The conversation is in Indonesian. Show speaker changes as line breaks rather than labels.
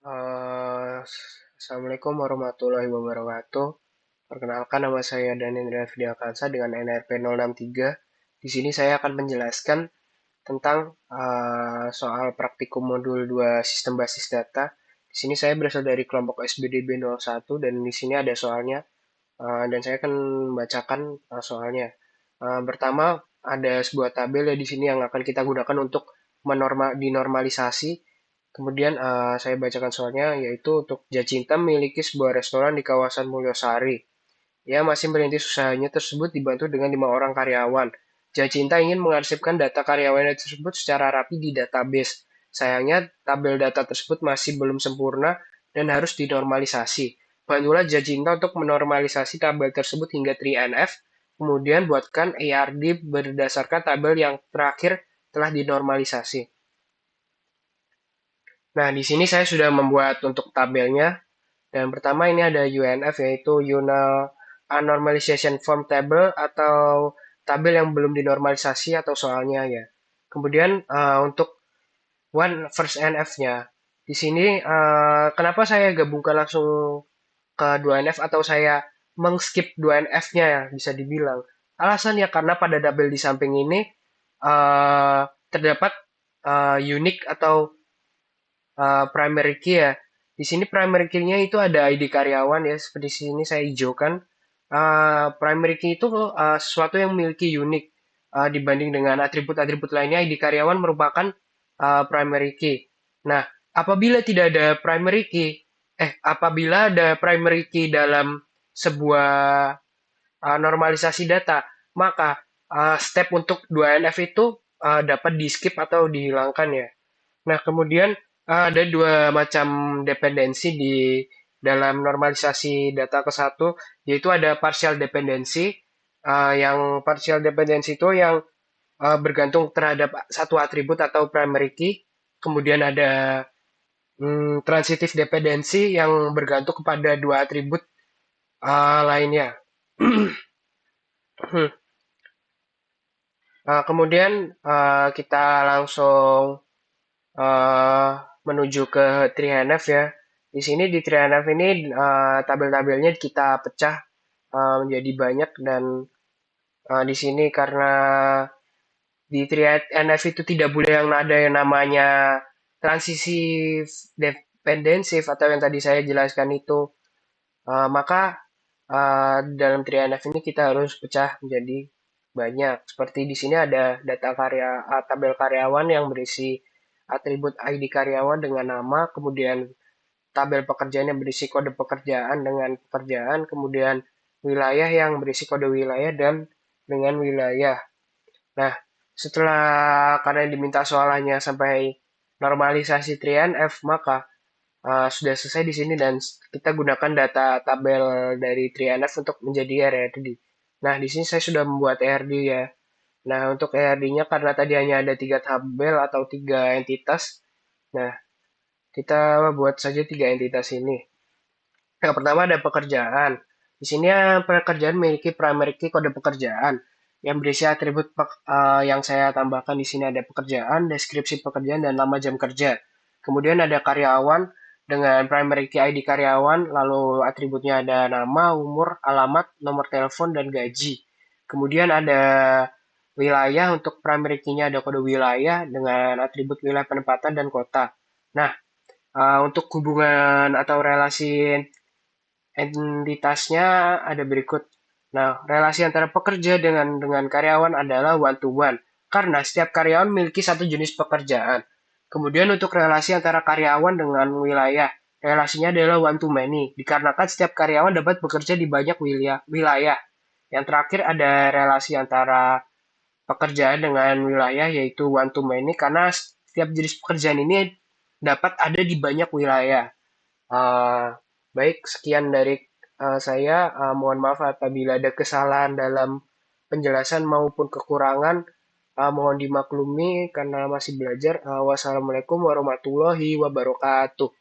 Assalamualaikum warahmatullahi wabarakatuh. Perkenalkan nama saya Danendra Fidiakansa dengan NRP 063. Di sini saya akan menjelaskan tentang soal praktikum modul 2 sistem basis data. Di sini saya berasal dari kelompok SBDB 01 dan di sini ada soalnya dan saya akan membacakan soalnya. Pertama ada sebuah tabel ya di sini yang akan kita gunakan untuk dinormalisasi. Kemudian saya bacakan soalnya yaitu untuk Jacinta memiliki sebuah restoran di kawasan Mulyosari. Ia masih merintis usahanya tersebut dibantu dengan 5 orang karyawan. Jacinta ingin mengarsipkan data karyawannya tersebut secara rapi di database. Sayangnya, tabel data tersebut masih belum sempurna dan harus dinormalisasi. Bantulah Jacinta untuk menormalisasi tabel tersebut hingga 3NF, kemudian buatkan ARD berdasarkan tabel yang terakhir telah dinormalisasi. Nah, di sini saya sudah membuat untuk tabelnya. Dan pertama ini ada UNF yaitu Union Normalization Form Table atau tabel yang belum dinormalisasi atau soalnya ya. Kemudian untuk one first NF-nya. Di sini kenapa saya gabungkan langsung ke 2NF atau saya mengskip 2NF-nya ya bisa dibilang. Alasannya karena pada tabel di samping ini terdapat unik atau primary key ya. Di sini primary key-nya itu ada ID karyawan ya, seperti sini saya hijaukan. Primary key itu sesuatu yang memiliki unik dibanding dengan atribut-atribut lainnya. ID karyawan merupakan primary key. Nah, apabila ada primary key dalam sebuah normalisasi data, maka step untuk 2NF itu dapat di skip atau dihilangkan ya. Nah, kemudian ada dua macam dependensi di dalam normalisasi data ke satu, yaitu ada partial dependency. Yang partial dependency itu yang bergantung terhadap satu atribut atau primary key. Kemudian ada transitive dependency yang bergantung kepada dua atribut lainnya. Kemudian kita langsung eh, menuju ke 3NF ya. Di sini di 3NF ini tabel-tabelnya kita pecah menjadi banyak dan di sini karena di 3NF itu tidak boleh yang ada yang namanya transisi dependensif atau yang tadi saya jelaskan itu, maka dalam 3NF ini kita harus pecah menjadi banyak. Seperti di sini ada tabel karyawan yang berisi atribut ID karyawan dengan nama, kemudian tabel pekerjaan yang berisi kode pekerjaan dengan pekerjaan, kemudian wilayah yang berisi kode wilayah dan dengan wilayah. Nah, setelah karena diminta soalannya sampai normalisasi 3NF, maka sudah selesai di sini dan kita gunakan data tabel dari 3NF untuk menjadi RRD. Nah, di sini saya sudah membuat RRD ya. Nah, untuk ERD-nya karena tadi hanya ada 3 tabel atau 3 entitas, nah kita buat saja 3 entitas ini. Yang pertama ada pekerjaan. Di sini pekerjaan memiliki primary key kode pekerjaan yang berisi atribut yang saya tambahkan di sini ada pekerjaan, deskripsi pekerjaan, dan nama jam kerja. Kemudian ada karyawan dengan primary key ID karyawan, lalu atributnya ada nama, umur, alamat, nomor telepon, dan gaji. Kemudian ada wilayah, untuk primary key-nya ada kode wilayah dengan atribut wilayah penempatan dan kota. Nah, untuk hubungan atau relasi entitasnya ada berikut. Nah, relasi antara pekerja dengan karyawan adalah one to one karena setiap karyawan memiliki satu jenis pekerjaan. Kemudian untuk relasi antara karyawan dengan wilayah, relasinya adalah one to many dikarenakan setiap karyawan dapat bekerja di banyak wilayah. Yang terakhir ada relasi antara pekerjaan dengan wilayah yaitu one to many karena setiap jenis pekerjaan ini dapat ada di banyak wilayah. Uh, Baik, sekian dari saya. Mohon maaf apabila ada kesalahan dalam penjelasan maupun kekurangan. Mohon dimaklumi karena masih belajar. Wassalamualaikum warahmatullahi wabarakatuh.